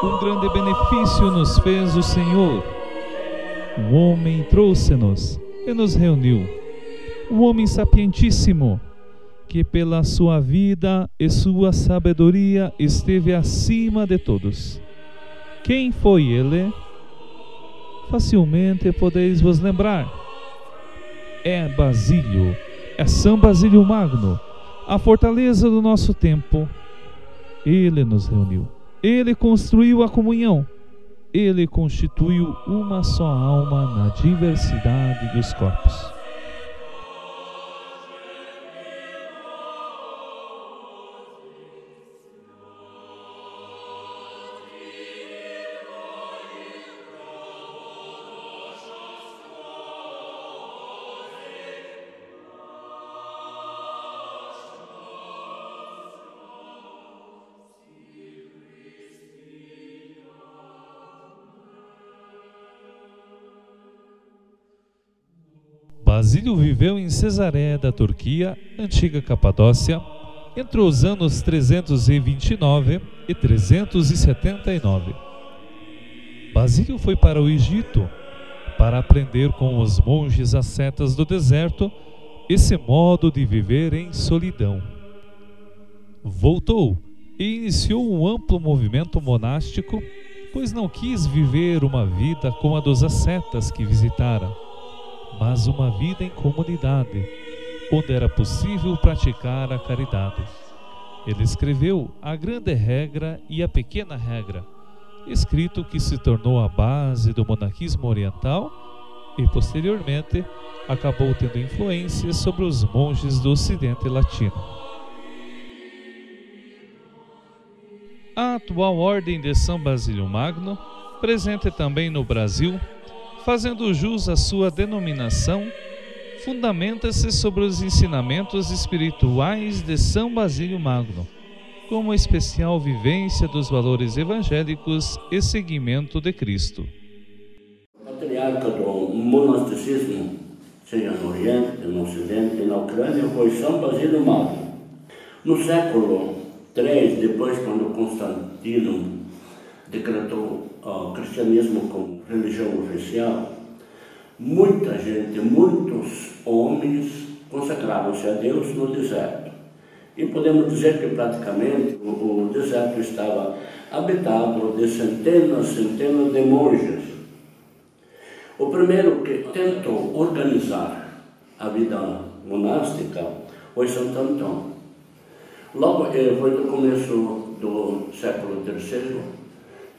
Um grande benefício nos fez o Senhor. Um homem trouxe-nos e nos reuniu. Um homem sapientíssimo, que pela sua vida e sua sabedoria esteve acima de todos. Quem foi ele? Facilmente podeis vos lembrar. É Basílio, é São Basílio Magno, a fortaleza do nosso tempo. Ele nos reuniu, ele construiu a comunhão, ele constituiu uma só alma na diversidade dos corpos. Basílio viveu em Cesareia da Turquia, antiga Capadócia, entre os anos 329 e 379. Basílio foi para o Egito para aprender com os monges ascetas do deserto esse modo de viver em solidão. Voltou e iniciou um amplo movimento monástico, pois não quis viver uma vida como a dos ascetas que visitara, mas uma vida em comunidade, onde era possível praticar a caridade. Ele escreveu a Grande Regra e a Pequena Regra, escrito que se tornou a base do monaquismo oriental e, posteriormente, acabou tendo influência sobre os monges do Ocidente Latino. A atual Ordem de São Basílio Magno, presente também no Brasil, fazendo jus à sua denominação, fundamenta-se sobre os ensinamentos espirituais de São Basílio Magno, como especial vivência dos valores evangélicos e seguimento de Cristo. O patriarca do monasticismo, seja no Oriente, no Ocidente e na Ucrânia, foi São Basílio Magno. No século III, depois, quando Constantino decretou o cristianismo como religião oficial, muita gente, muitos homens consagraram-se a Deus no deserto. E podemos dizer que praticamente o deserto estava habitado de centenas de monges. O primeiro que tentou organizar a vida monástica foi Santo Antônio. Logo foi no começo do século III,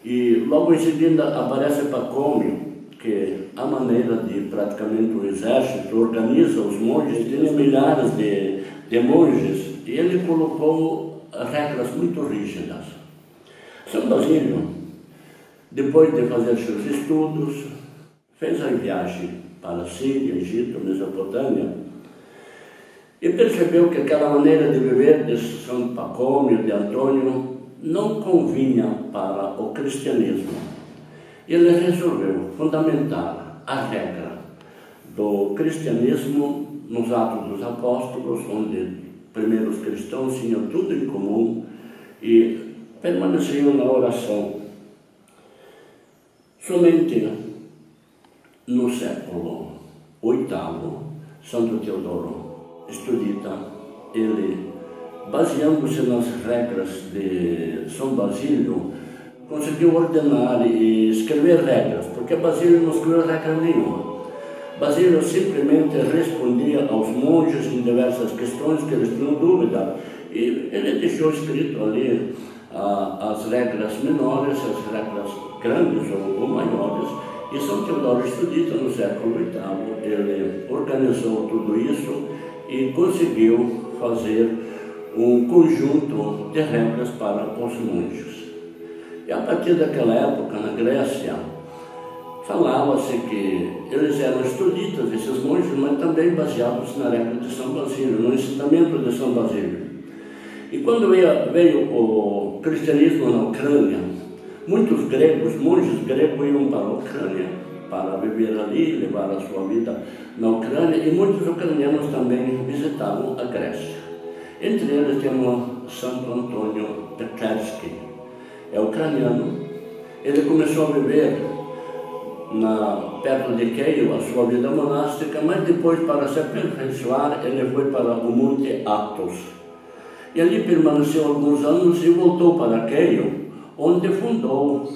e logo em seguida aparece Pacômio, que a maneira de praticamente o exército organiza os monges, tinha milhares de monges, e ele colocou regras muito rígidas. São Basílio, depois de fazer seus estudos, fez a viagem para a Síria, Egito, Mesopotâmia, e percebeu que aquela maneira de viver de São Pacômio, de Antônio, não convinha para o cristianismo. Ele resolveu fundamentar a regra do cristianismo nos Atos dos Apóstolos, onde primeiros cristãos tinham tudo em comum e permaneciam na oração. Somente no século VIII, Santo Teodoro Estudita, ele, baseando-se nas regras de São Basílio, conseguiu ordenar e escrever regras, porque Basílio não escreveu regra nenhuma. Basílio simplesmente respondia aos monges em diversas questões que eles tinham dúvida, e ele deixou escrito ali as regras menores, as regras grandes ou maiores, e São Teodoro Estudita, no século VIII, ele organizou tudo isso e conseguiu fazer um conjunto de regras para os monges. E a partir daquela época, na Grécia, falava-se que eles eram estuditas, esses monges, mas também baseados na regra de São Basílio, no ensinamento de São Basílio. E quando veio o cristianismo na Ucrânia, muitos gregos, monges gregos, iam para a Ucrânia para viver ali, levar a sua vida na Ucrânia, e muitos ucranianos também visitavam a Grécia. Entre eles temos Santo Antônio Petersky, é ucraniano, ele começou a viver perto de Keio, a sua vida monástica, mas depois, para se aperfeiçoar, ele foi para o Monte Athos. E ali permaneceu alguns anos e voltou para Keio, onde fundou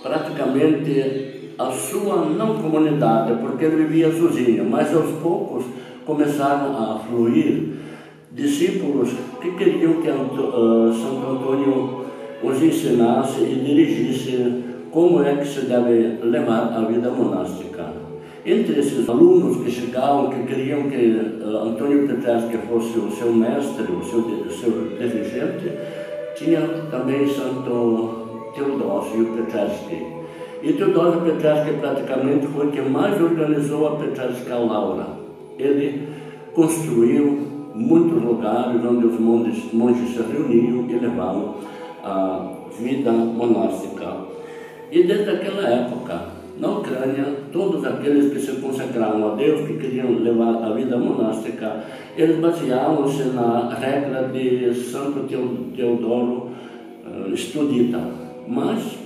praticamente a sua não comunidade, porque ele vivia sozinho, mas aos poucos começaram a fluir discípulos que queriam que Santo Antônio os ensinasse e dirigisse como é que se deve levar a vida monástica. Entre esses alunos que chegavam, que queriam que Antônio Petreschi fosse o seu mestre, o seu dirigente, tinha também Santo Teodósio Petreschi. E Teodósio Petreschi praticamente foi quem mais organizou a Petresca Laura. Ele construiu muitos lugares onde os monges se reuniam e levavam a vida monástica. E desde aquela época, na Ucrânia, todos aqueles que se consagraram a Deus, que queriam levar a vida monástica, eles baseavam-se na regra de Santo Teodoro Estudita. Mas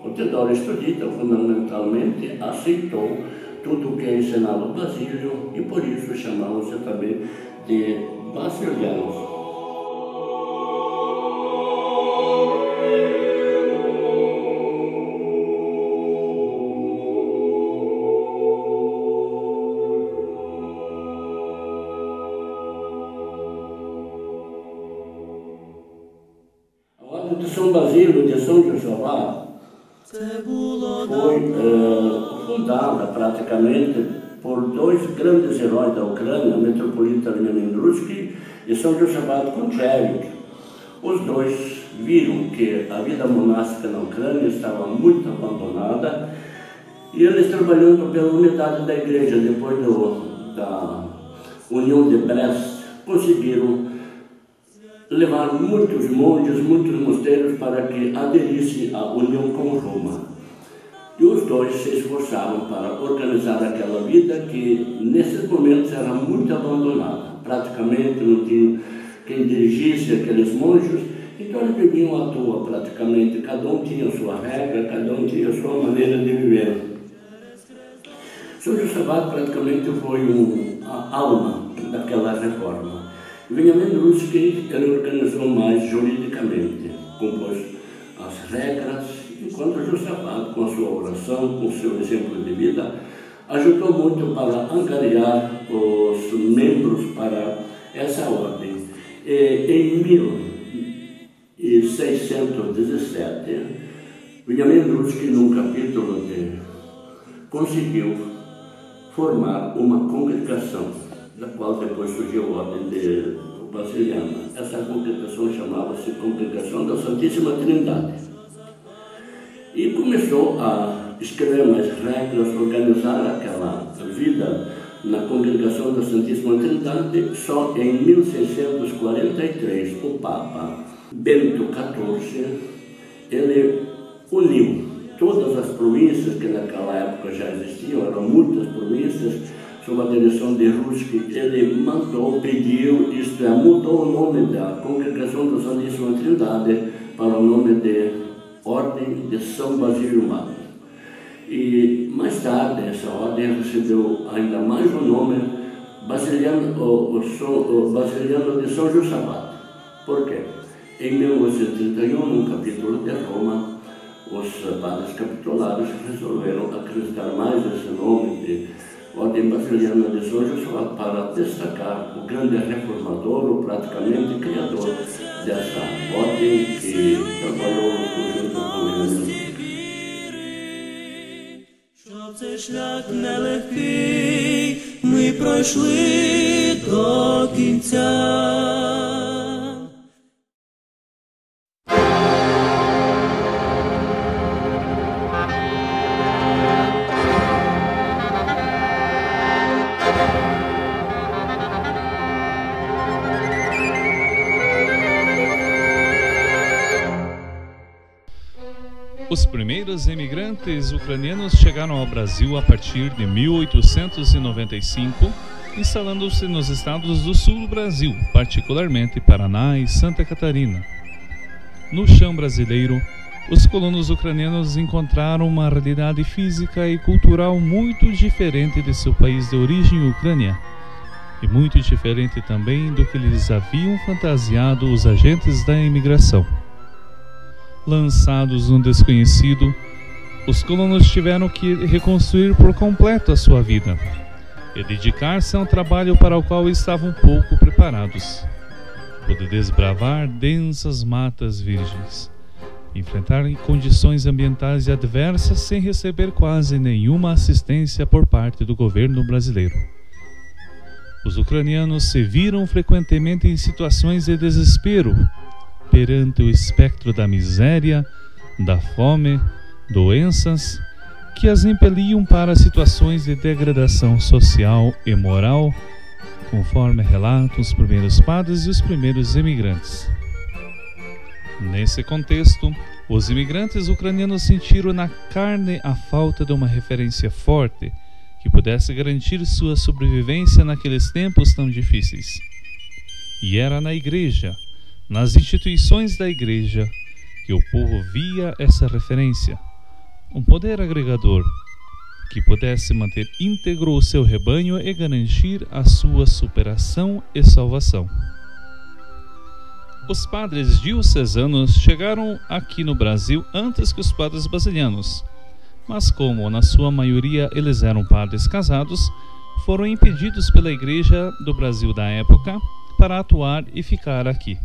o Teodoro Estudita, fundamentalmente, aceitou tudo o que ensinava o Basílio e por isso chamavam-se também de basilianos. De São Basílio de São Josafá foi fundada praticamente por dois grandes heróis da Ucrânia, Metropolita Leniandruski e São Josafá Konchevich. Os dois viram que a vida monástica na Ucrânia estava muito abandonada e eles, trabalhando pela unidade da igreja depois da União de Brest, conseguiram levar muitos monges, muitos mosteiros para que aderisse à união com Roma. E os dois se esforçaram para organizar aquela vida que, nesses momentos, era muito abandonada. Praticamente não tinha quem dirigisse aqueles monges, então eles viviam à toa praticamente. Cada um tinha a sua regra, cada um tinha a sua maneira de viver. São Josafá praticamente foi a alma daquela reforma. Benjamin Ruski, ele organizou mais juridicamente, compôs as regras, enquanto Josafá, com a sua oração, com o seu exemplo de vida, ajudou muito para angariar os membros para essa ordem. Em 1617, Benjamin Ruski, num capítulo conseguiu formar uma congregação, da qual depois surgiu a ordem basiliana. Essa congregação chamava-se Congregação da Santíssima Trindade. E começou a escrever mais regras, organizar aquela vida na Congregação da Santíssima Trindade. Só em 1643, o Papa Bento XIV, ele uniu todas as províncias que naquela época já existiam, eram muitas províncias, sob a direção de Ruski. Ele pediu, isto é, mudou o nome da Congregação da Santíssima Trindade para o nome de Ordem de São Basílio Magno. E mais tarde, essa ordem recebeu ainda mais o nome Basiliano de São Josafá. Por quê? Em 1831, num capítulo de Roma, os padres capitulares resolveram acrescentar mais esse nome de Ordem Basiliana de São Josafá para destacar o grande reformador, o praticamente criador dessa ordem que trabalhou no conjunto com o Щоб цей шлях нелегкий ми пройшли до кінця. Os primeiros imigrantes ucranianos chegaram ao Brasil a partir de 1895, instalando-se nos estados do sul do Brasil, particularmente Paraná e Santa Catarina. No chão brasileiro, os colonos ucranianos encontraram uma realidade física e cultural muito diferente de seu país de origem, Ucrânia, e muito diferente também do que lhes haviam fantasiado os agentes da imigração. Lançados no desconhecido, os colonos tiveram que reconstruir por completo a sua vida e dedicar-se a um trabalho para o qual estavam pouco preparados. Poder desbravar densas matas virgens, enfrentar condições ambientais adversas sem receber quase nenhuma assistência por parte do governo brasileiro. Os ucranianos se viram frequentemente em situações de desespero perante o espectro da miséria, da fome, doenças que as impeliam para situações de degradação social e moral, conforme relatam os primeiros padres e os primeiros imigrantes. Nesse contexto, os imigrantes ucranianos sentiram na carne a falta de uma referência forte que pudesse garantir sua sobrevivência naqueles tempos tão difíceis. E era na igreja, nas instituições da igreja, que o povo via essa referência, um poder agregador que pudesse manter íntegro o seu rebanho e garantir a sua superação e salvação. Os padres diocesanos chegaram aqui no Brasil antes que os padres basilianos, mas como na sua maioria eles eram padres casados, foram impedidos pela Igreja do Brasil da época para atuar e ficar aqui.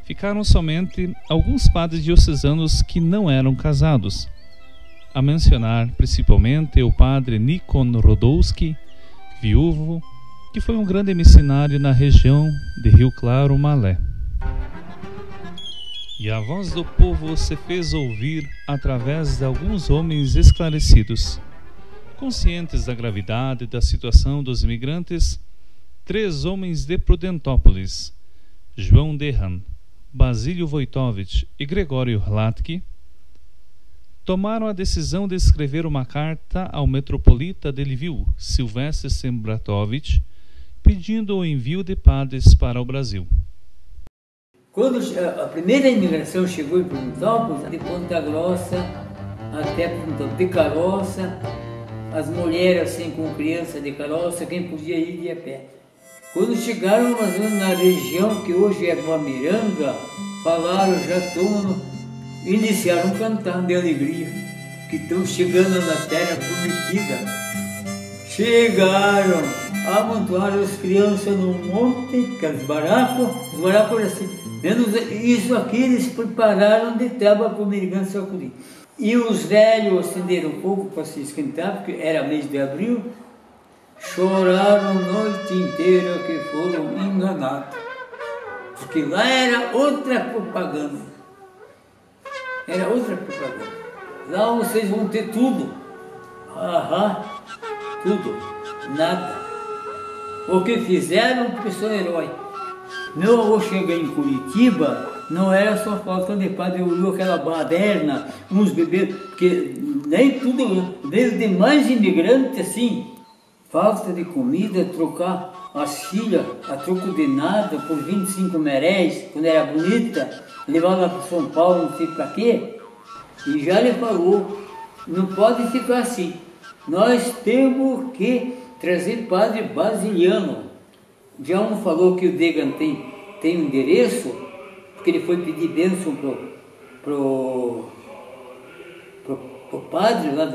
Ficaram somente alguns padres diocesanos que não eram casados, a mencionar principalmente o padre Nikon Rodolski, viúvo, que foi um grande missionário na região de Rio Claro, Malé. E a voz do povo se fez ouvir através de alguns homens esclarecidos. Conscientes da gravidade da situação dos imigrantes, 3 homens de Prudentópolis, João Dehan, Basílio Wojtowicz e Gregório Hladky, tomaram a decisão de escrever uma carta ao metropolita de Lviv, Silvestre Sembratovich, pedindo o envio de padres para o Brasil. Quando a primeira imigração chegou em Prudentópolis, de Ponta Grossa até Prudentópolis, de carroça, as mulheres assim com criança de carroça, quem podia ir de a pé. Quando chegaram mais ou menos na região que hoje é Guamiranga, falaram, já iniciaram cantando de alegria, que estão chegando na terra prometida. Chegaram, amontoaram as crianças num monte, aqueles barracos eram assim, menos isso aqui eles prepararam de tábua para o americano sacudir. E os velhos acenderam fogo para se esquentar, porque era mês de abril, choraram a noite inteira que foram enganados, porque lá era outra propaganda. Era outra propaganda. Lá vocês vão ter tudo. Tudo. Nada. O que fizeram porque são herói. Meu avô chega em Curitiba, não era só falta de padre, olhou aquela baderna, uns bebês, porque nem tudo, desde mais imigrantes assim, falta de comida, trocar as filhas a troco de nada por 25 meréis, quando era bonita, levar lá para São Paulo, não sei para quê, e já lhe falou, não pode ficar assim, nós temos que trazer padre basiliano. Já um falou que o Degan tem um endereço, porque ele foi pedir bênção pro padre lá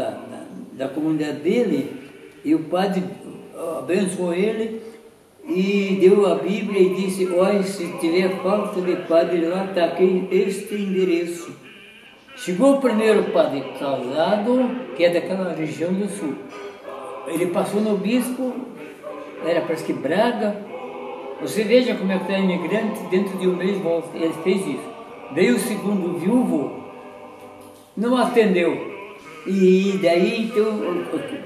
da comunidade dele, e o padre abençoou ele e deu a Bíblia e disse, olha, se tiver falta de padre lá, está aqui este endereço. Chegou o primeiro padre casado, que é daquela região do sul. Ele passou no bispo, era parece que Braga. Você veja como é que está imigrante, dentro de um mês volta. Ele fez isso. Veio o segundo viúvo, não atendeu. E daí, então,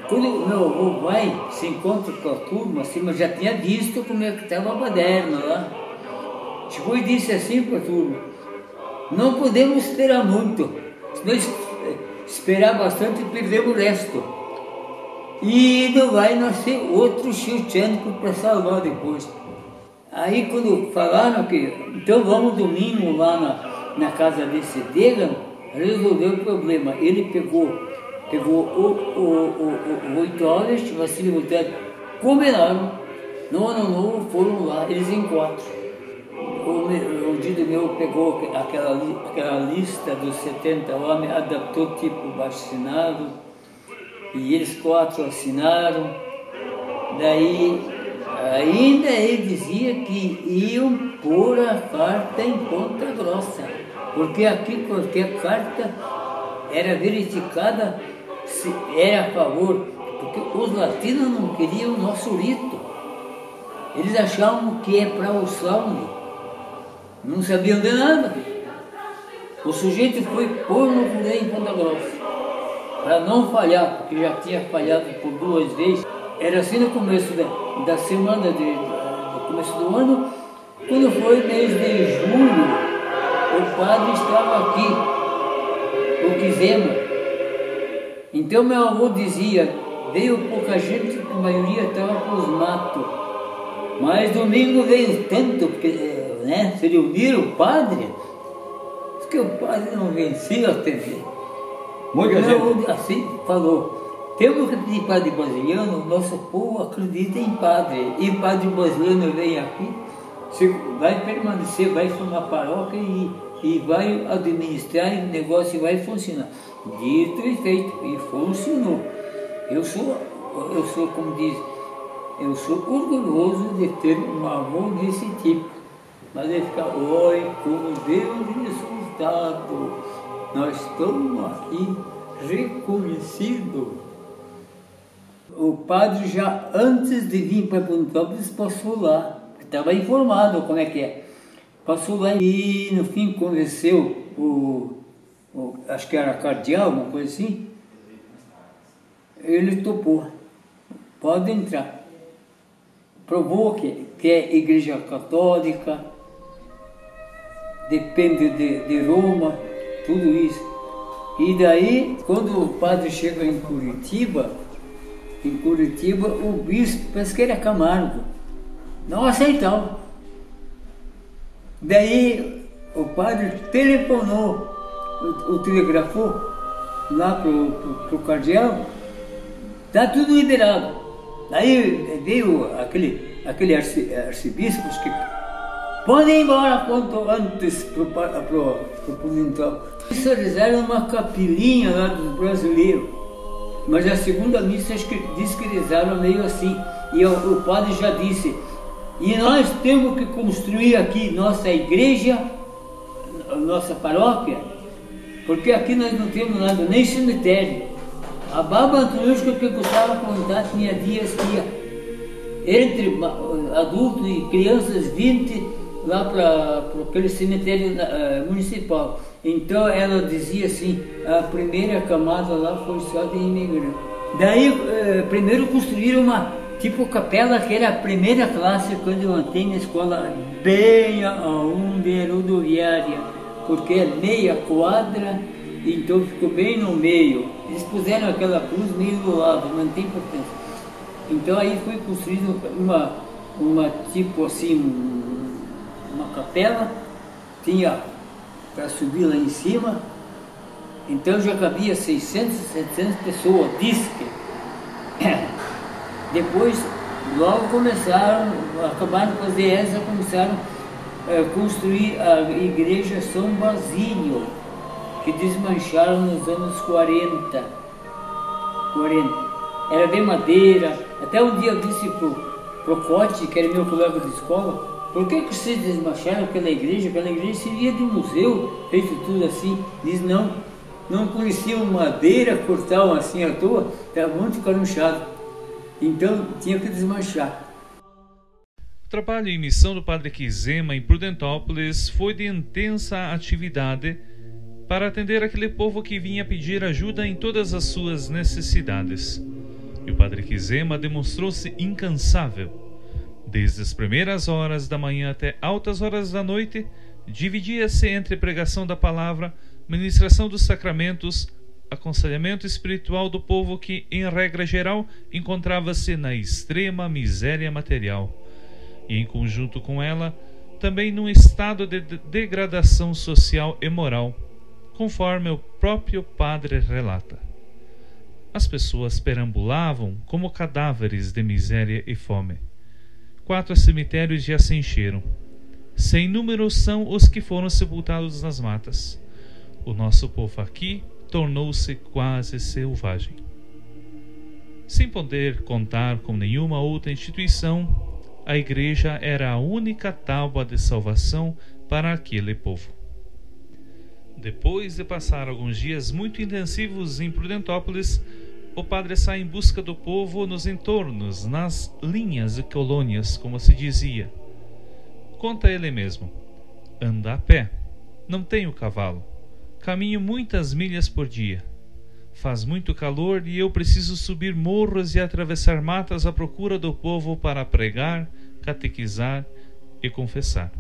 quando o meu avô vai, se encontra com a turma, assim, mas já tinha visto como é que estava a baderna lá. Chegou e disse assim para a turma, não podemos esperar muito, se nós esperar bastante, perdemos o resto. E não vai nascer outro Shevchenko para salvar depois. Aí quando falaram que, então vamos domingo lá na casa desse Degan, resolveu o problema. Ele pegou o 8 horas, Vassili e Voltaire combinaram, no ano novo foram lá, eles em 4. O Dido meu pegou aquela lista dos 70 homens, adaptou tipo baixo-assinado, e eles 4 assinaram. Daí, ainda ele dizia que iam pôr a carta em Ponta Grossa, porque aqui qualquer carta era verificada se era a favor, porque os latinos não queriam o nosso rito. Eles achavam que é para o saúde, não sabiam de nada. O sujeito foi pôr no rodeio em Ponta Grossa, para não falhar, porque já tinha falhado por 2 vezes. Era assim no começo da semana, do começo do ano, quando foi mês de julho, o padre estava aqui, o Quizema. Então meu avô dizia, veio pouca gente, a maioria estava para os matos. Mas domingo veio tanto, porque se reuniram o padre, porque o padre não vencia a TV. Muita gente assim falou. Temos que pedir padre brasileiro, nosso povo acredita em padre. E padre brasileiro vem aqui, vai permanecer, vai formar paróquia e vai administrar, e o negócio vai funcionar. Dito e feito, e funcionou. Eu sou, como diz, eu sou orgulhoso de ter um avô desse tipo. Mas ele fica, oi, como deu o resultado, nós estamos aqui reconhecidos. O padre já antes de vir para Pontópolis passou lá, estava informado como é que é. Passou lá e no fim convenceu acho que era cardeal, uma coisa assim. Ele topou, pode entrar. Provou que é igreja católica, depende de Roma, tudo isso. E daí, quando o padre chega em Curitiba, o bispo, parece que era Camargo, não aceitava. Daí o padre telefonou, o telegrafou lá pro cardeal, está tudo liberado. Daí veio aquele arcebispo que pode ir embora quanto antes pro conventual. Eles realizaram uma capelinha lá dos brasileiros. Mas a segunda missa diz que rezaram meio assim. E o padre já disse, e nós temos que construir aqui nossa igreja, nossa paróquia, porque aqui nós não temos nada, nem cemitério. A Baba Antoniusca que gostava de contar tinha dias que ia entre adultos e crianças 20 lá para aquele cemitério municipal. Então ela dizia assim, a primeira camada lá foi só de imigrantes. Daí primeiro construíram uma tipo capela que era a primeira classe quando eu entrei na escola, bem aonde é rodoviária, porque é meia quadra, então ficou bem no meio. Eles puseram aquela cruz meio do lado, não tem importância. Então aí foi construída uma tipo assim, uma capela, tinha para subir lá em cima, então já cabia 600, 700 pessoas, diz que. Depois, logo acabaram de fazer essa, começaram a construir a igreja São Basílio, que desmancharam nos anos 40. Era de madeira. Até um dia eu disse pro Cote, que era meu colega de escola, por que vocês desmancharam aquela igreja? Aquela igreja seria de museu, feito tudo assim. Diz, não conheciam madeira, cortavam assim à toa, estava muito carunchado. Então tinha que desmanchar. O trabalho e missão do Padre Quizema em Prudentópolis foi de intensa atividade para atender aquele povo que vinha pedir ajuda em todas as suas necessidades. E o Padre Quizema demonstrou-se incansável. Desde as primeiras horas da manhã até altas horas da noite, dividia-se entre pregação da palavra, ministração dos sacramentos, aconselhamento espiritual do povo que, em regra geral, encontrava-se na extrema miséria material, e, em conjunto com ela, também num estado de degradação social e moral, conforme o próprio padre relata. As pessoas perambulavam como cadáveres de miséria e fome. 4 cemitérios já se encheram. Sem número são os que foram sepultados nas matas. O nosso povo aqui tornou-se quase selvagem. Sem poder contar com nenhuma outra instituição, a igreja era a única tábua de salvação para aquele povo. Depois de passar alguns dias muito intensivos em Prudentópolis, o padre sai em busca do povo nos entornos, nas linhas e colônias, como se dizia. Conta ele mesmo: anda a pé, não tenho cavalo, caminho muitas milhas por dia. Faz muito calor e eu preciso subir morros e atravessar matas à procura do povo para pregar, catequizar e confessar.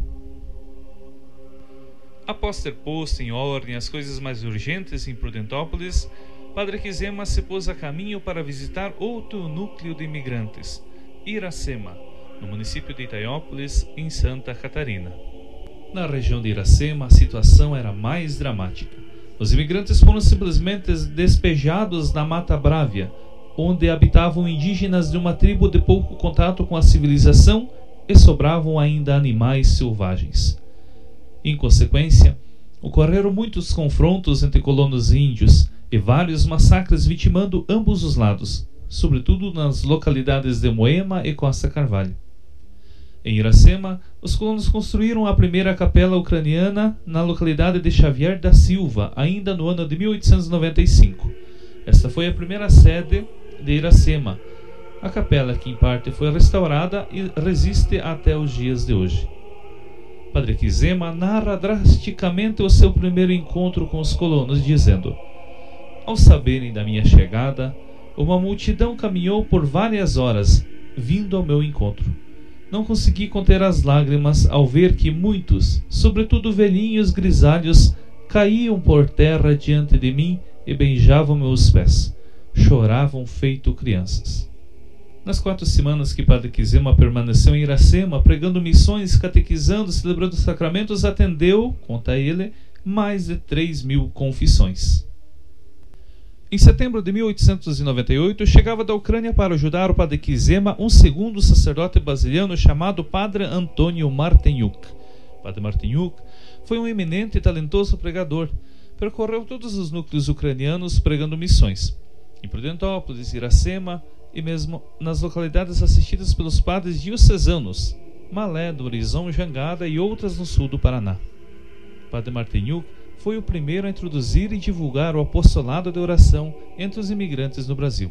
Após ter posto em ordem as coisas mais urgentes em Prudentópolis, Padre Quizema se pôs a caminho para visitar outro núcleo de imigrantes, Iracema, no município de Itaiópolis, em Santa Catarina. Na região de Iracema, a situação era mais dramática. Os imigrantes foram simplesmente despejados na Mata Brávia, onde habitavam indígenas de uma tribo de pouco contato com a civilização e sobravam ainda animais selvagens. Em consequência, ocorreram muitos confrontos entre colonos índios e vários massacres vitimando ambos os lados, sobretudo nas localidades de Moema e Costa Carvalho. Em Iracema, os colonos construíram a primeira capela ucraniana na localidade de Xavier da Silva, ainda no ano de 1895. Esta foi a primeira sede de Iracema, a capela que em parte foi restaurada e resiste até os dias de hoje. Padre Quizema narra drasticamente o seu primeiro encontro com os colonos, dizendo: ao saberem da minha chegada, uma multidão caminhou por várias horas, vindo ao meu encontro. Não consegui conter as lágrimas ao ver que muitos, sobretudo velhinhos grisalhos, caíam por terra diante de mim e beijavam meus pés. Choravam feito crianças. Nas 4 semanas que Padre Quizema permaneceu em Iracema, pregando missões, catequizando, celebrando sacramentos, atendeu, conta ele, mais de 3.000 confissões. Em setembro de 1898, chegava da Ucrânia para ajudar o Padre Quizema um segundo sacerdote basiliano chamado Padre Antônio Marteniuk. Padre Marteniuk foi um eminente e talentoso pregador. Percorreu todos os núcleos ucranianos pregando missões, em Prudentópolis, Iracema e mesmo nas localidades assistidas pelos padres diocesanos, Malé, do Horizão, Jangada e outras no sul do Paraná. Padre Marteniuk foi o primeiro a introduzir e divulgar o apostolado de oração entre os imigrantes no Brasil.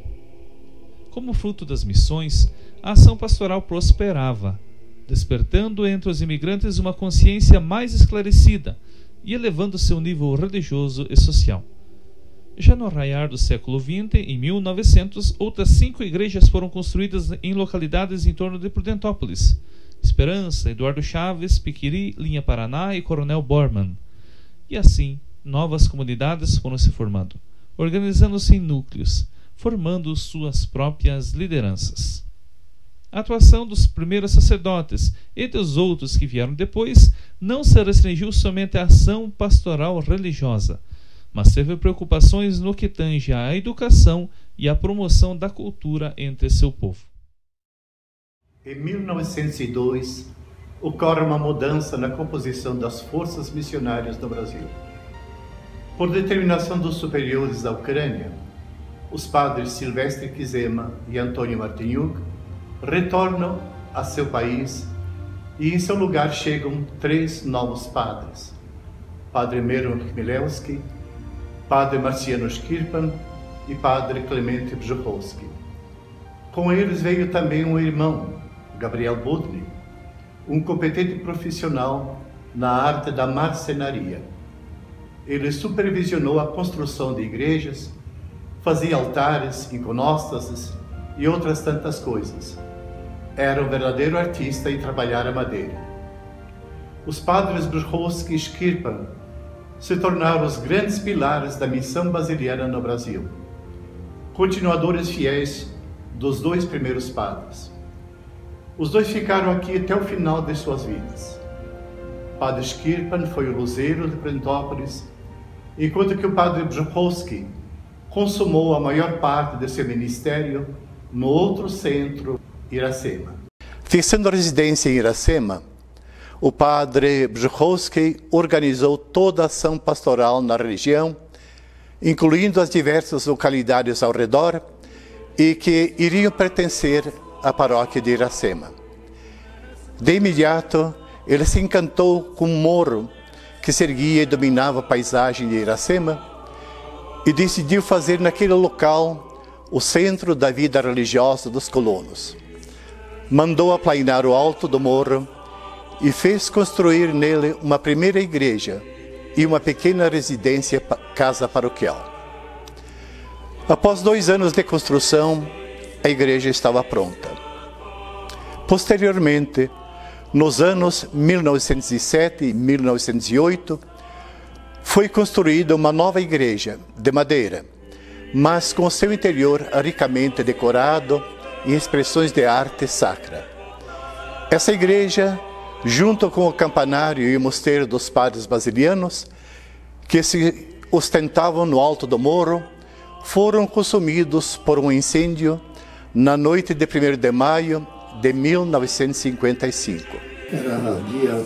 Como fruto das missões, a ação pastoral prosperava, despertando entre os imigrantes uma consciência mais esclarecida e elevando seu nível religioso e social. Já no raiar do século XX, em 1900, outras 5 igrejas foram construídas em localidades em torno de Prudentópolis: Esperança, Eduardo Chaves, Piquiri, Linha Paraná e Coronel Bormann. E assim, novas comunidades foram se formando, organizando-se em núcleos, formando suas próprias lideranças. A atuação dos primeiros sacerdotes e dos outros que vieram depois não se restringiu somente à ação pastoral religiosa, mas teve preocupações no que tange à educação e à promoção da cultura entre seu povo. Em 1902, ocorre uma mudança na composição das forças missionárias no Brasil. Por determinação dos superiores da Ucrânia, os padres Silvestre Quizema e Antônio Marteniuk retornam a seu país e em seu lugar chegam 3 novos padres: Padre Mero Chmielewski, Padre Marciano Škirpan e Padre Clemente Brzuchowski. Com eles veio também um irmão, Gabriel Budny, um competente profissional na arte da marcenaria. Ele supervisionou a construção de igrejas, fazia altares, iconóstases e outras tantas coisas. Era um verdadeiro artista em trabalhar a madeira. Os padres Brzuchowski e Škirpan se tornaram os grandes pilares da missão basiliana no Brasil, continuadores fiéis dos 2 primeiros padres. Os 2 ficaram aqui até o final de suas vidas. Padre Škirpan foi o luzeiro de Prudentópolis enquanto que o padre Brzechowski consumou a maior parte de seu ministério no outro centro, Iracema. Fixando residência em Iracema, o padre Brzechowski organizou toda a ação pastoral na região, incluindo as diversas localidades ao redor e que iriam pertencer à paróquia de Iracema. De imediato, ele se encantou com o morro que se erguia e dominava a paisagem de Iracema e decidiu fazer naquele local o centro da vida religiosa dos colonos. Mandou aplainar o alto do morro e fez construir nele uma primeira igreja e uma pequena residência, casa paroquial. Após 2 anos de construção, a igreja estava pronta. Posteriormente, nos anos 1907 e 1908, foi construída uma nova igreja de madeira, mas com seu interior ricamente decorado em expressões de arte sacra. Essa igreja, junto com o campanário e o mosteiro dos padres basilianos, que se ostentavam no alto do morro, foram consumidos por um incêndio na noite de 1º de maio de 1955. Era dia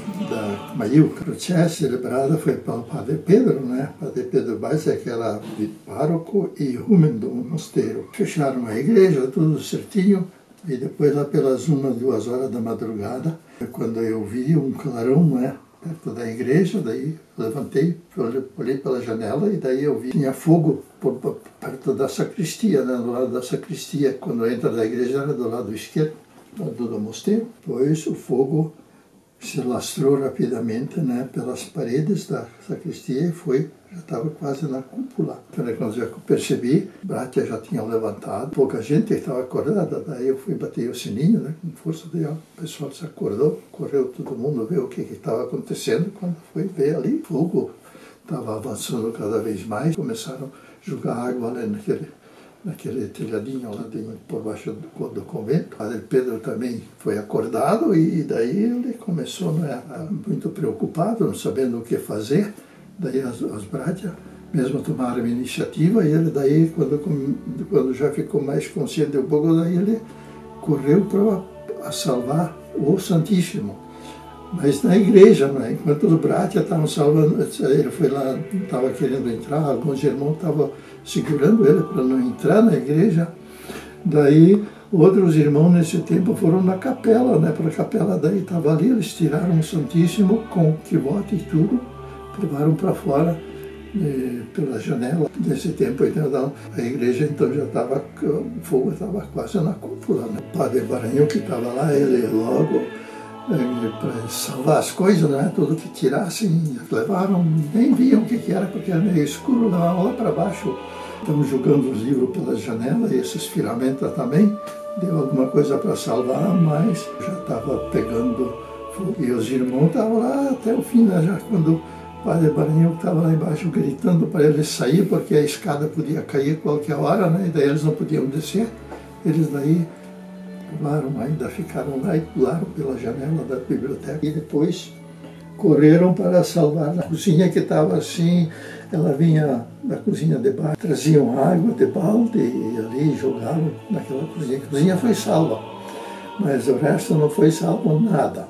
da Eucaristia celebrada, foi pelo Padre Pedro, né? Padre Pedro Baixo, que era pároco e rumen do mosteiro. Fecharam a igreja, tudo certinho, e depois lá pelas 1, 2 horas da madrugada, quando eu vi um clarão, né, perto da igreja, daí levantei, olhei pela janela e daí eu vi tinha fogo perto da sacristia, né, do lado da sacristia. Quando entra da igreja era do lado esquerdo, do lado do mosteiro. Depois o fogo se lastrou rapidamente, né, pelas paredes da sacristia e já estava quase na cúpula. Então, quando eu percebi, a Brátia já tinha levantado, pouca gente estava acordada, daí eu fui bater o sininho, né, com força, daí o pessoal se acordou, correu todo mundo ver o que estava acontecendo. Quando foi ver ali, o fogo estava avançando cada vez mais, começaram a jogar água ali naquele telhadinho lá por baixo do convento. O Padre Pedro também foi acordado e daí ele começou, né, muito preocupado, não sabendo o que fazer. Daí as Brátias mesmo tomaram a iniciativa e ele daí, quando já ficou mais consciente um pouco, daí ele correu para salvar o Santíssimo. Mas na igreja, né, enquanto os Brátias estavam salvando, ele foi lá, estava querendo entrar, alguns irmãos estavam segurando ele para não entrar na igreja. Daí outros irmãos nesse tempo foram na capela, né, para a capela, daí estava ali, eles tiraram o Santíssimo com o quivote e tudo, levaram para fora pela janela. Nesse tempo então, a igreja então já estava, o fogo estava quase na cúpula, né. O Padre Baranhão que estava lá, ele logo para salvar as coisas, né, tudo que tirassem, levaram, nem viam o que era, porque era meio escuro, levavam lá para baixo. Estamos jogando os livros pela janela e esses filamentos também, deu alguma coisa para salvar, mas já estava pegando fogo. E os irmãos estavam lá até o fim, né, já quando o Padre Baranhão estava lá embaixo gritando para eles sair, porque a escada podia cair qualquer hora, né, e daí eles não podiam descer. Eles daí ainda ficaram lá e pularam pela janela da biblioteca e depois correram para salvar a cozinha, que estava assim. Ela vinha da cozinha de baixo, traziam água de balde e ali jogavam naquela cozinha. A cozinha foi salva, mas o resto não foi salvo nada.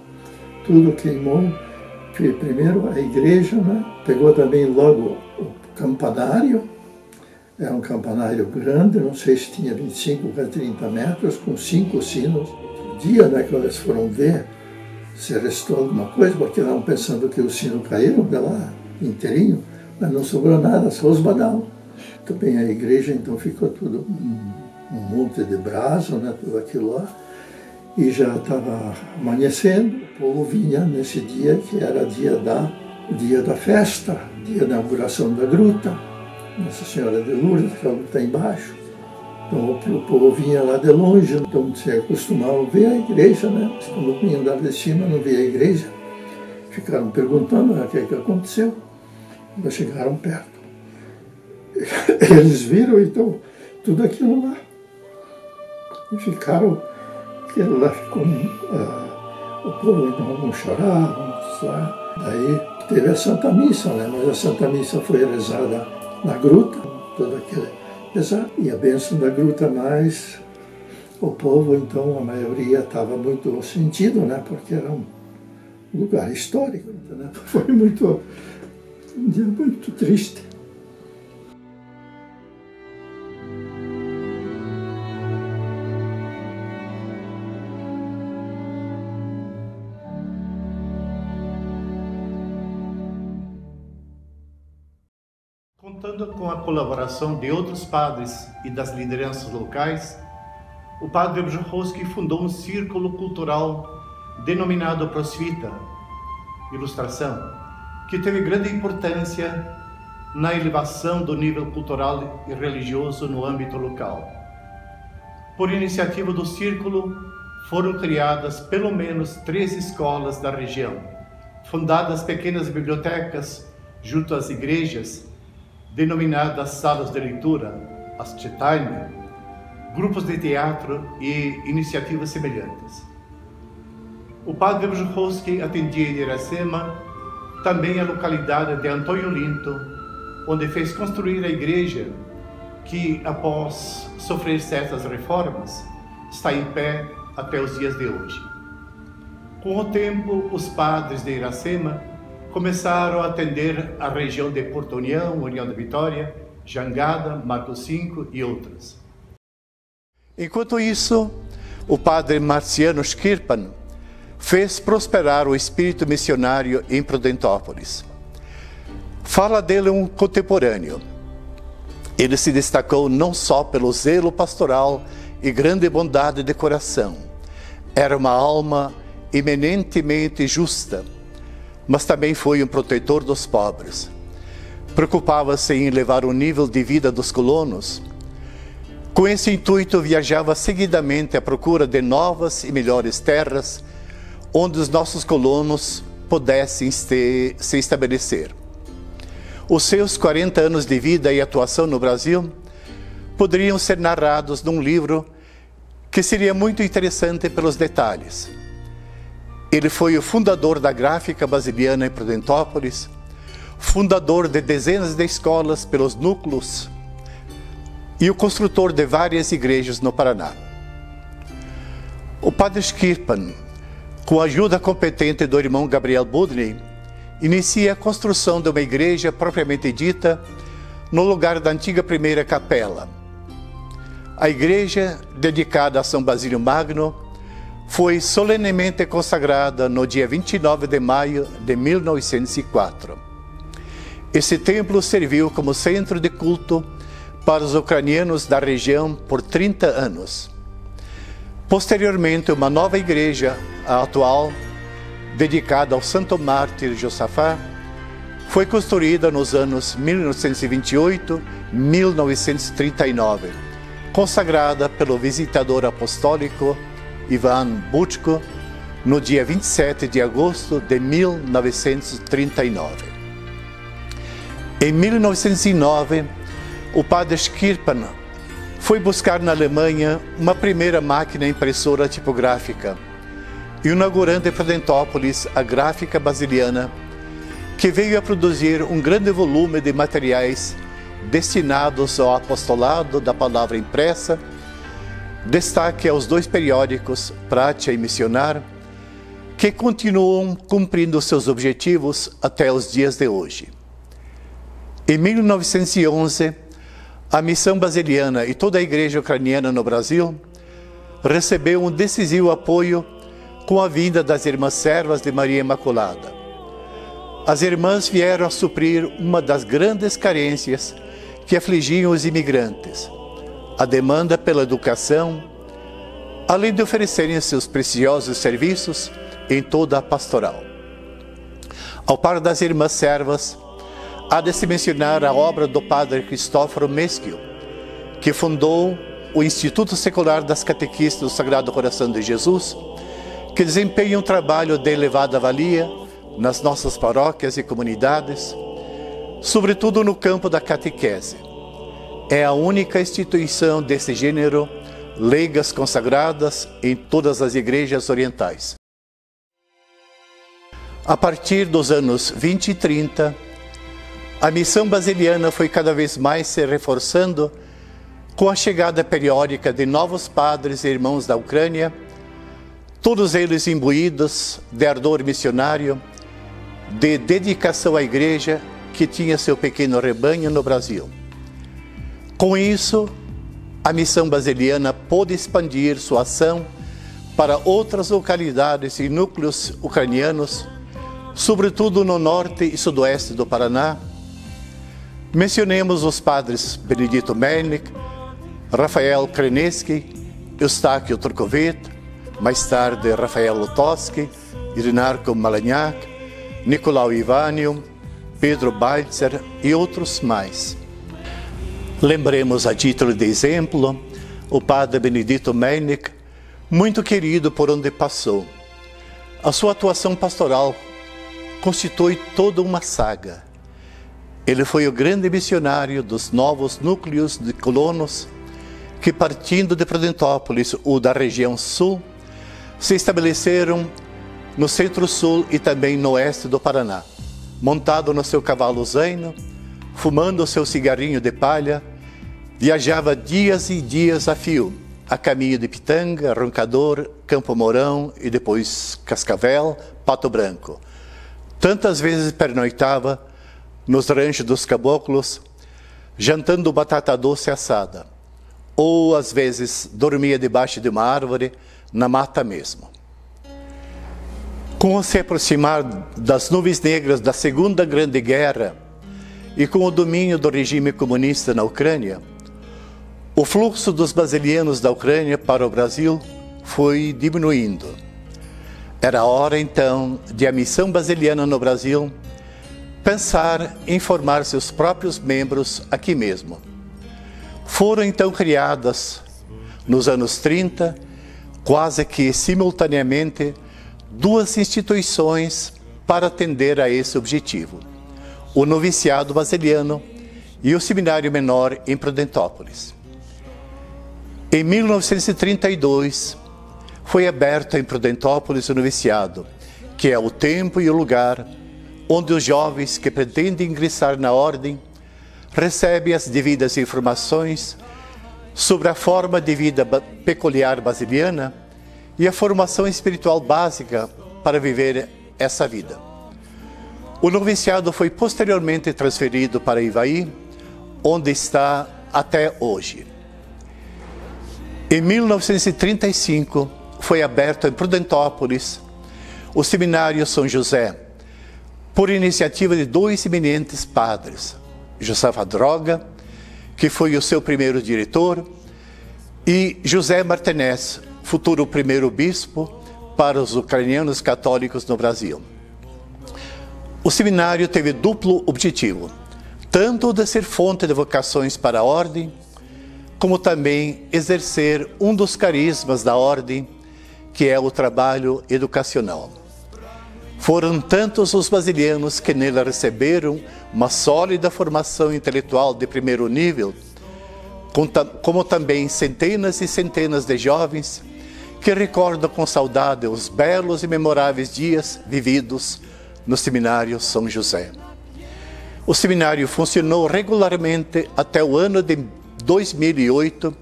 Tudo queimou. Primeiro a igreja, né? Pegou também logo o campanário. Era um campanário grande, não sei se tinha 25 ou 30 metros, com 5 sinos. No dia, né, que eles foram ver se restou alguma coisa, porque estavam pensando que os sinos caíram de lá inteirinho, mas não sobrou nada, só os badal. Também a igreja, então, ficou tudo um monte de brasa, né, tudo aquilo lá. E já estava amanhecendo, o povo vinha nesse dia, que era dia da festa, dia da inauguração da gruta, Nossa Senhora de Lourdes, que está embaixo. Então o povo vinha lá de longe, então se acostumavam a ver a igreja, né? Quando vinham andar de cima, não via a igreja. Ficaram perguntando o que aconteceu. Quando chegaram perto, eles viram então tudo aquilo lá. E ficaram, aquilo lá ficou, o povo então não chorava, daí teve a Santa Missa, né? Mas a Santa Missa foi rezada na gruta, toda aquela pesar, e a bênção da gruta, mas o povo, então, a maioria estava muito sentido, né? Porque era um lugar histórico, né? Foi um dia muito triste. Contando com a colaboração de outros padres e das lideranças locais, o padre Brzuchowski fundou um círculo cultural denominado Prosvita, Ilustração, que teve grande importância na elevação do nível cultural e religioso no âmbito local. Por iniciativa do círculo, foram criadas pelo menos 3 escolas da região, fundadas pequenas bibliotecas junto às igrejas, denominadas salas de leitura, as Chitaime, grupos de teatro e iniciativas semelhantes. O padre Brzuchowski atendia em Iracema também a localidade de Antônio Linto, onde fez construir a igreja que, após sofrer certas reformas, está em pé até os dias de hoje. Com o tempo, os padres de Iracema começaram a atender a região de Porto União, União da Vitória, Jangada, Marco V e outras. Enquanto isso, o padre Marciano Schirpan fez prosperar o espírito missionário em Prudentópolis. Fala dele um contemporâneo. Ele se destacou não só pelo zelo pastoral e grande bondade de coração. Era uma alma eminentemente justa, mas também foi um protetor dos pobres. Preocupava-se em elevar o nível de vida dos colonos. Com esse intuito, viajava seguidamente à procura de novas e melhores terras, onde os nossos colonos pudessem se estabelecer. Os seus 40 anos de vida e atuação no Brasil poderiam ser narrados num livro que seria muito interessante pelos detalhes. Ele foi o fundador da Gráfica Basiliana em Prudentópolis, fundador de dezenas de escolas pelos núcleos e o construtor de várias igrejas no Paraná. O padre Schirpan, com a ajuda competente do irmão Gabriel Budny, inicia a construção de uma igreja propriamente dita no lugar da antiga primeira capela. A igreja, dedicada a São Basílio Magno, foi solenemente consagrada no dia 29 de maio de 1904. Esse templo serviu como centro de culto para os ucranianos da região por 30 anos. Posteriormente, uma nova igreja, a atual, dedicada ao santo mártir Josafá, foi construída nos anos 1928-1939, consagrada pelo visitador apostólico Ivan Butko no dia 27 de agosto de 1939. Em 1909, o padre Schirpan foi buscar na Alemanha uma primeira máquina impressora tipográfica, inaugurando em Prudentópolis a Gráfica Basiliana, que veio a produzir um grande volume de materiais destinados ao apostolado da palavra impressa. Destaque aos 2 periódicos, Prática e Missionar, que continuam cumprindo seus objetivos até os dias de hoje. Em 1911, a Missão Basiliana e toda a Igreja Ucraniana no Brasil recebeu um decisivo apoio com a vinda das Irmãs Servas de Maria Imaculada. As irmãs vieram a suprir uma das grandes carências que afligiam os imigrantes, a demanda pela educação, além de oferecerem seus preciosos serviços em toda a pastoral. Ao par das Irmãs Servas, há de se mencionar a obra do padre Cristóforo Meschio, que fundou o Instituto Secular das Catequistas do Sagrado Coração de Jesus, que desempenha um trabalho de elevada valia nas nossas paróquias e comunidades, sobretudo no campo da catequese. É a única instituição desse gênero, leigas consagradas em todas as igrejas orientais. A partir dos anos 20 e 30, a missão basiliana foi cada vez mais se reforçando com a chegada periódica de novos padres e irmãos da Ucrânia, todos eles imbuídos de ardor missionário, de dedicação à igreja que tinha seu pequeno rebanho no Brasil. Com isso, a missão basiliana pôde expandir sua ação para outras localidades e núcleos ucranianos, sobretudo no norte e sudoeste do Paraná. Mencionemos os padres Benedito Melnik, Rafael Kreneski, Eustáquio Turkovet, mais tarde Rafael Lutoski, Irinarko Malanyak, Nicolau Ivânio, Pedro Baltzer e outros mais. Lembremos a título de exemplo o padre Benedito Melnik, muito querido por onde passou. A sua atuação pastoral constitui toda uma saga. Ele foi o grande missionário dos novos núcleos de colonos que, partindo de Prudentópolis ou da região sul, se estabeleceram no centro-sul e também no oeste do Paraná, montado no seu cavalo zaino, fumando seu cigarrinho de palha, viajava dias e dias a fio, a caminho de Pitanga, Roncador, Campo Mourão e depois Cascavel, Pato Branco. Tantas vezes pernoitava nos ranchos dos caboclos, jantando batata doce assada, ou às vezes dormia debaixo de uma árvore, na mata mesmo. Com o se aproximar das nuvens negras da Segunda Grande Guerra e com o domínio do regime comunista na Ucrânia, o fluxo dos basilianos da Ucrânia para o Brasil foi diminuindo. Era hora, então, de a missão basiliana no Brasil pensar em formar seus próprios membros aqui mesmo. Foram, então, criadas, nos anos 30, quase que simultaneamente, duas instituições para atender a esse objetivo: o noviciado basiliano e o seminário menor em Prudentópolis. Em 1932, foi aberto em Prudentópolis o noviciado, que é o tempo e o lugar onde os jovens que pretendem ingressar na ordem recebem as devidas informações sobre a forma de vida peculiar basiliana e a formação espiritual básica para viver essa vida. O noviciado foi posteriormente transferido para Ivaí, onde está até hoje. Em 1935, foi aberto em Prudentópolis o Seminário São José, por iniciativa de dois eminentes padres, José Vadroga, que foi o seu primeiro diretor, e José Martinez, futuro primeiro bispo para os ucranianos católicos no Brasil. O seminário teve duplo objetivo, tanto de ser fonte de vocações para a ordem, como também exercer um dos carismas da ordem, que é o trabalho educacional. Foram tantos os basilianos que nele receberam uma sólida formação intelectual de primeiro nível, como também centenas e centenas de jovens que recordam com saudade os belos e memoráveis dias vividos no Seminário São José. O seminário funcionou regularmente até o ano de 2008,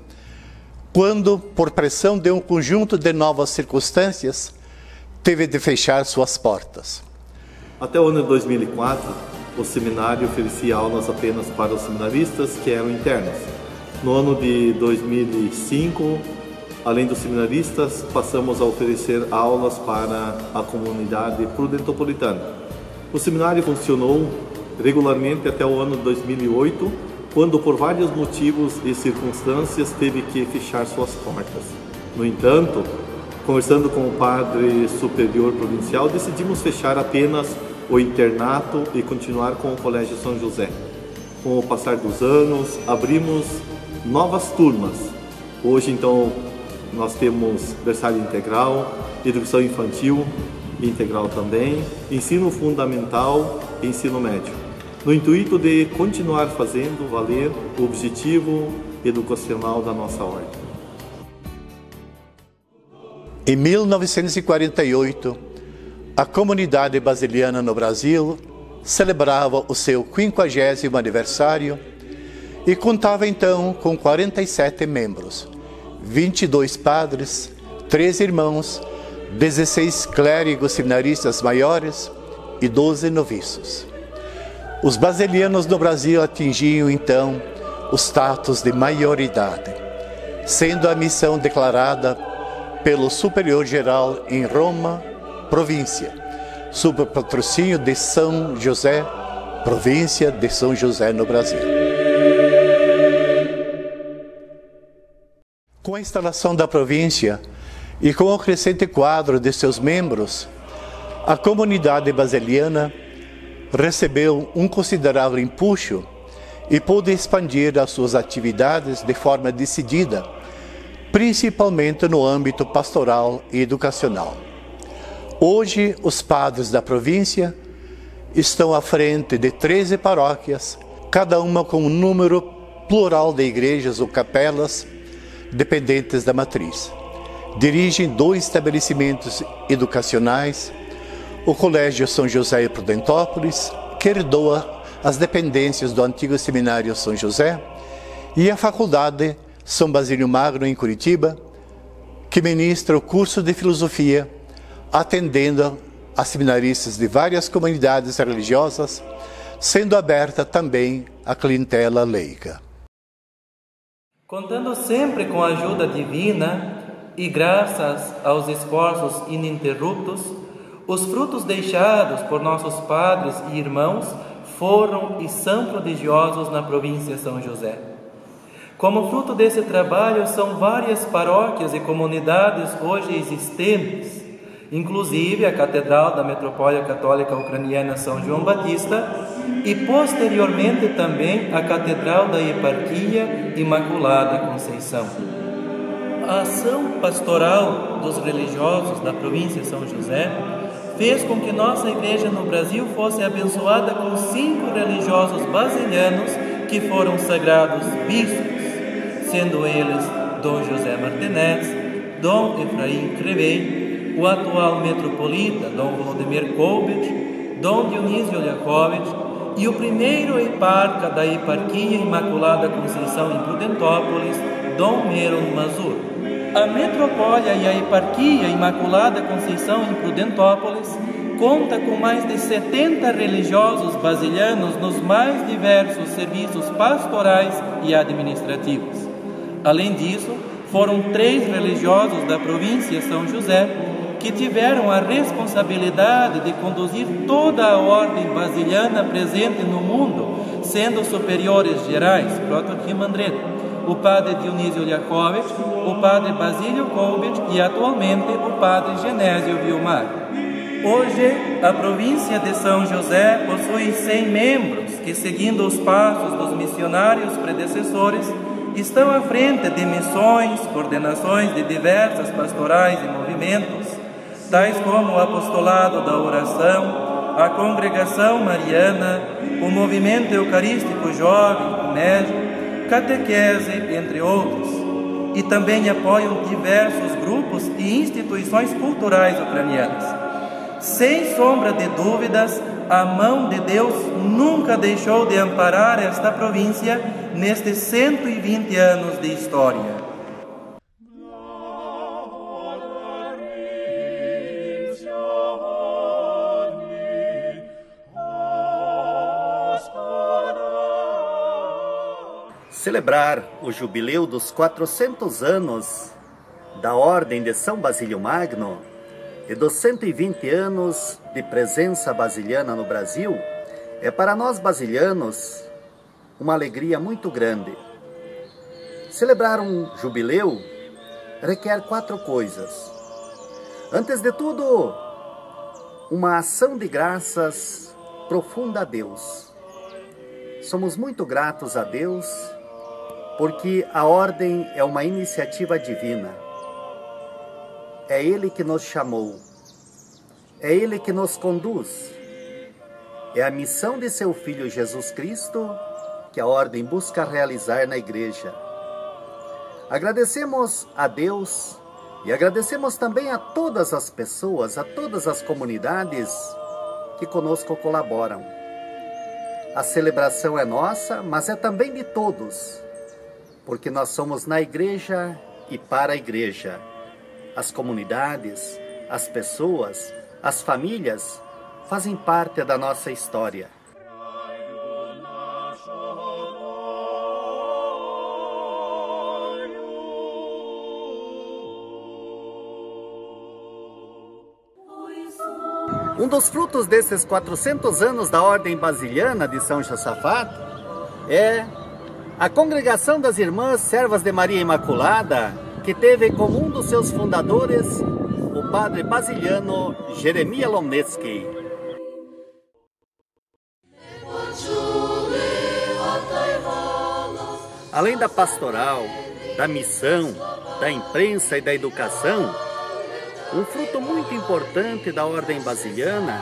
quando, por pressão de um conjunto de novas circunstâncias, teve de fechar suas portas. Até o ano de 2004, o seminário oferecia aulas apenas para os seminaristas que eram internos. No ano de 2005, além dos seminaristas, passamos a oferecer aulas para a comunidade prudentopolitana. O seminário funcionou regularmente até o ano de 2008, quando por vários motivos e circunstâncias teve que fechar suas portas. No entanto, conversando com o padre superior provincial, decidimos fechar apenas o internato e continuar com o Colégio São José. Com o passar dos anos, abrimos novas turmas. Hoje, então, nós temos berçário integral, educação infantil integral também, ensino fundamental e ensino médio, no intuito de continuar fazendo valer o objetivo educacional da nossa ordem. Em 1948, a comunidade basiliana no Brasil celebrava o seu 50º aniversário e contava então com 47 membros, 22 padres, 3 irmãos, 16 clérigos seminaristas maiores e 12 noviços. Os basilianos no Brasil atingiam então o status de maioridade, sendo a missão declarada pelo Superior Geral em Roma, província, sob o patrocínio de São José, província de São José no Brasil. Com a instalação da província e com o crescente quadro de seus membros, a comunidade basiliana recebeu um considerável empuxo e pôde expandir as suas atividades de forma decidida, principalmente no âmbito pastoral e educacional. Hoje, os padres da província estão à frente de 13 paróquias, cada uma com um número plural de igrejas ou capelas dependentes da matriz. Dirigem 2 estabelecimentos educacionais, o Colégio São José em Prudentópolis, que herdou as dependências do antigo Seminário São José, e a Faculdade São Basílio Magno em Curitiba, que ministra o curso de filosofia, atendendo a seminaristas de várias comunidades religiosas, sendo aberta também à clientela leiga. Contando sempre com a ajuda divina e graças aos esforços ininterruptos, os frutos deixados por nossos padres e irmãos foram e são prodigiosos na província de São José. Como fruto desse trabalho, são várias paróquias e comunidades hoje existentes, inclusive a Catedral da Metrópole Católica Ucraniana São João Batista e, posteriormente, também a Catedral da Eparquia Imaculada Conceição. A ação pastoral dos religiosos da província de São José fez com que nossa igreja no Brasil fosse abençoada com 5 religiosos basilianos que foram sagrados bispos, sendo eles Dom José Martinez, Dom Efraim Crevey, o atual metropolita Dom Vladimir Kolbich, Dom Dionísio Liakovich e o primeiro eparca da Eparquia Imaculada Conceição em Prudentópolis, Dom Meron Mazur. A metrópole e a Eparquia Imaculada Conceição em Prudentópolis conta com mais de 70 religiosos basilianos nos mais diversos serviços pastorais e administrativos. Além disso, foram 3 religiosos da província de São José que tiveram a responsabilidade de conduzir toda a ordem basiliana presente no mundo, sendo superiores gerais, proto-arquimandrita, o padre Dionísio Liakovich, o padre Basílio Kolbich e atualmente o padre Genésio Vilmar. Hoje, a província de São José possui 100 membros que, seguindo os passos dos missionários predecessores, estão à frente de missões, coordenações de diversas pastorais e movimentos, tais como o apostolado da oração, a congregação mariana, o movimento eucarístico jovem, o MEG, catequese, entre outros, e também apoiam diversos grupos e instituições culturais ucranianas. Sem sombra de dúvidas, a mão de Deus nunca deixou de amparar esta província nestes 120 anos de história. Celebrar o jubileu dos 400 anos da Ordem de São Basílio Magno e dos 120 anos de presença basiliana no Brasil é para nós basilianos uma alegria muito grande. Celebrar um jubileu requer 4 coisas. Antes de tudo, uma ação de graças profunda a Deus. Somos muito gratos a Deus porque a ordem é uma iniciativa divina. É Ele que nos chamou, é Ele que nos conduz. É a missão de seu Filho Jesus Cristo que a ordem busca realizar na igreja. Agradecemos a Deus E agradecemos também a todas as pessoas, a todas as comunidades que conosco colaboram. A celebração é nossa, mas é também de todos, porque nós somos na igreja e para a igreja. As comunidades, as pessoas, as famílias fazem parte da nossa história. Um dos frutos desses 400 anos da Ordem Basiliana de São Josafá é a Congregação das Irmãs Servas de Maria Imaculada, que teve como um dos seus fundadores o padre basiliano Jeremias Lomnetsky. Além da pastoral, da missão, da imprensa e da educação, um fruto muito importante da Ordem Basiliana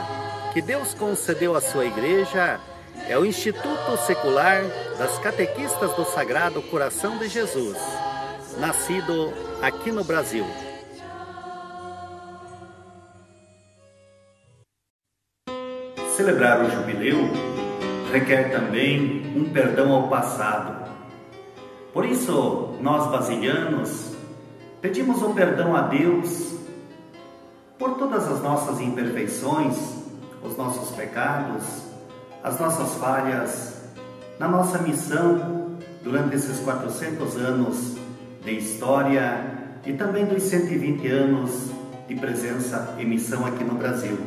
que Deus concedeu à sua igreja é o Instituto Secular das Catequistas do Sagrado Coração de Jesus, nascido aqui no Brasil. Celebrar o jubileu requer também um perdão ao passado. Por isso, nós basilianos pedimos o perdão a Deus por todas as nossas imperfeições, os nossos pecados, as nossas falhas, na nossa missão durante esses 400 anos de história e também dos 120 anos de presença e missão aqui no Brasil.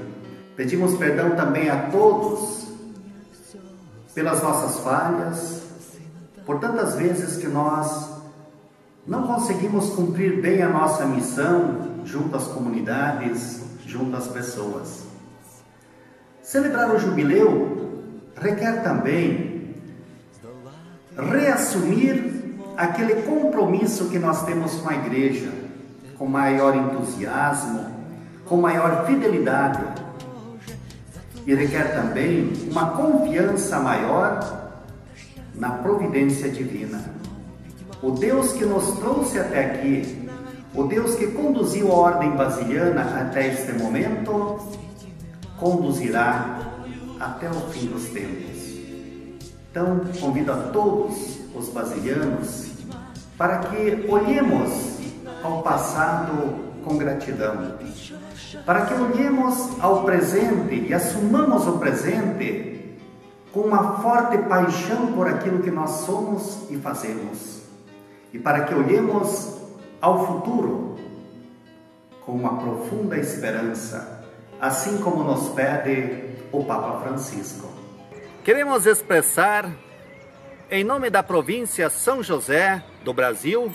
Pedimos perdão também a todos pelas nossas falhas, por tantas vezes que nós não conseguimos cumprir bem a nossa missão junto às comunidades, junto às pessoas. Celebrar o jubileu requer também reassumir aquele compromisso que nós temos com a igreja, com maior entusiasmo, com maior fidelidade. E requer também uma confiança maior na providência divina. O Deus que nos trouxe até aqui, o Deus que conduziu a Ordem Basiliana até este momento, conduzirá até o fim dos tempos. Então, convido a todos os basilianos para que olhemos ao passado com gratidão, para que olhemos ao presente e assumamos o presente com uma forte paixão por aquilo que nós somos e fazemos, e para que olhemos ao futuro com uma profunda esperança, assim como nos pede o Papa Francisco. Queremos expressar, em nome da província São José do Brasil,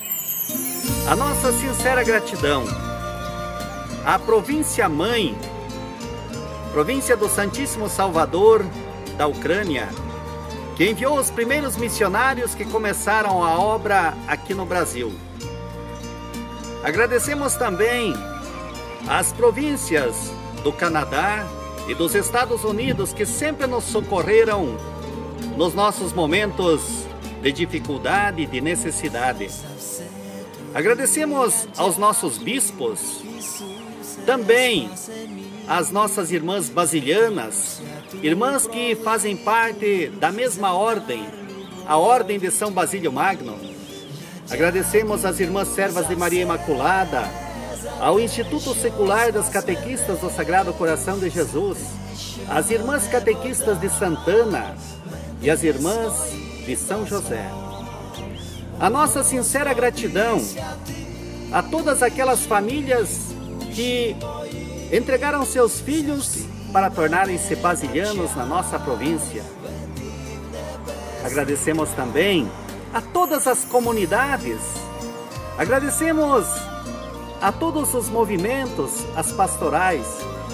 a nossa sincera gratidão à província mãe, província do Santíssimo Salvador da Ucrânia, que enviou os primeiros missionários que começaram a obra aqui no Brasil. Agradecemos também às províncias do Canadá e dos Estados Unidos que sempre nos socorreram nos nossos momentos de dificuldade e de necessidade. Agradecemos aos nossos bispos, também às nossas irmãs basilianas, irmãs que fazem parte da mesma ordem, a Ordem de São Basílio Magno. Agradecemos às irmãs servas de Maria Imaculada, ao Instituto Secular das Catequistas do Sagrado Coração de Jesus, às irmãs catequistas de Santana e às irmãs de São José. A nossa sincera gratidão a todas aquelas famílias que entregaram seus filhos para tornarem-se basilianos na nossa província. Agradecemos também a todas as comunidades, agradecemos a todos os movimentos, as pastorais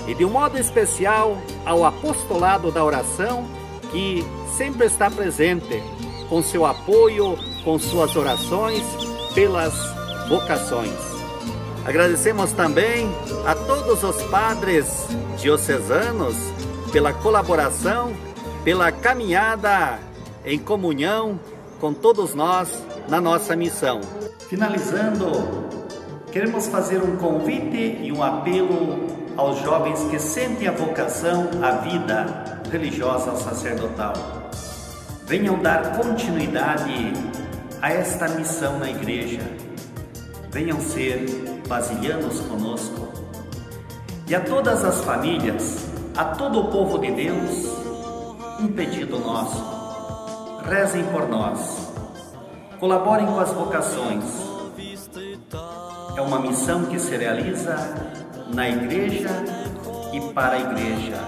e de um modo especial ao apostolado da oração que sempre está presente com seu apoio, com suas orações pelas vocações. Agradecemos também a todos os padres diocesanos pela colaboração, pela caminhada em comunhão com todos nós na nossa missão. Finalizando, queremos fazer um convite e um apelo aos jovens que sentem a vocação à vida religiosa sacerdotal. Venham dar continuidade a esta missão na igreja. Venham ser basilianos conosco. E a todas as famílias, a todo o povo de Deus, um pedido nosso: rezem por nós, colaborem com as vocações. É uma missão que se realiza na igreja e para a igreja.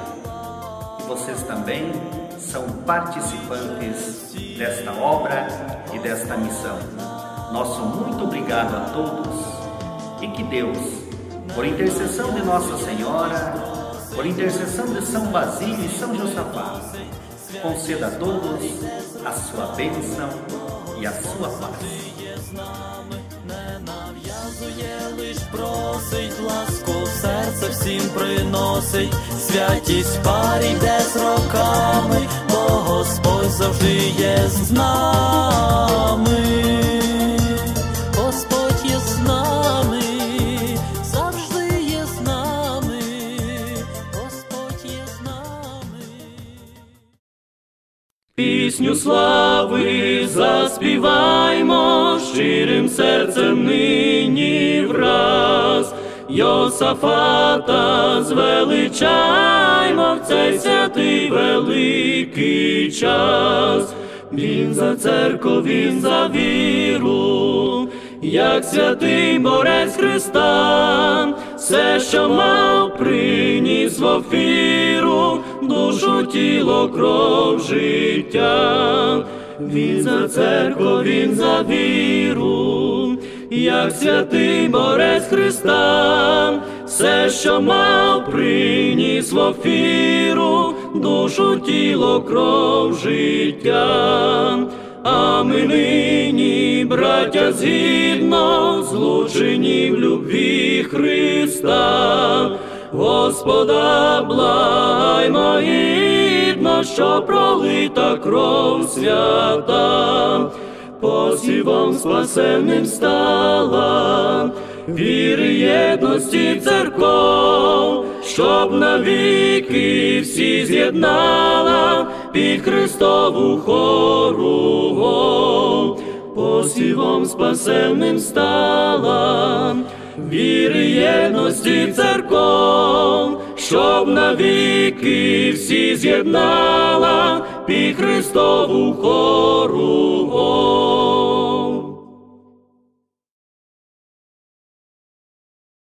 E vocês também são participantes desta obra e desta missão. Nosso muito obrigado a todos e que Deus, por intercessão de Nossa Senhora, por intercessão de São Basílio e São Josafá, conceda a todos a sua bênção і a sua paz. Лиш просить, ласку в серце всім приносить, святість парі йде з роками, бо Господь завжди є з нами. Господь є з нами, завжди є з нами, Господь є з нами. Пісню слави заспіваймо щирим серцем нині враз, Йосафата звеличаймо в цей святий великий час. Він за церкву, він за віру, як святий борець Христа, все, що мав, приніс в офіру, душу, тіло, кров, життя. Він за церкву, він за віру, як святий борець Христа, все, що мав, приніс в офіру, душу, тіло, кров, життя. А ми нині, браття, згідно злучені в любві Христа, Господа благаймо гідно, що пролита кров свята, посівом спасенним стала, віри єдності церков, щоб навіки всі з'єднала під Христову хору. Посівом спасенним стала, віри єдності церков, щоб навіки всі з'єднала під Христову хору.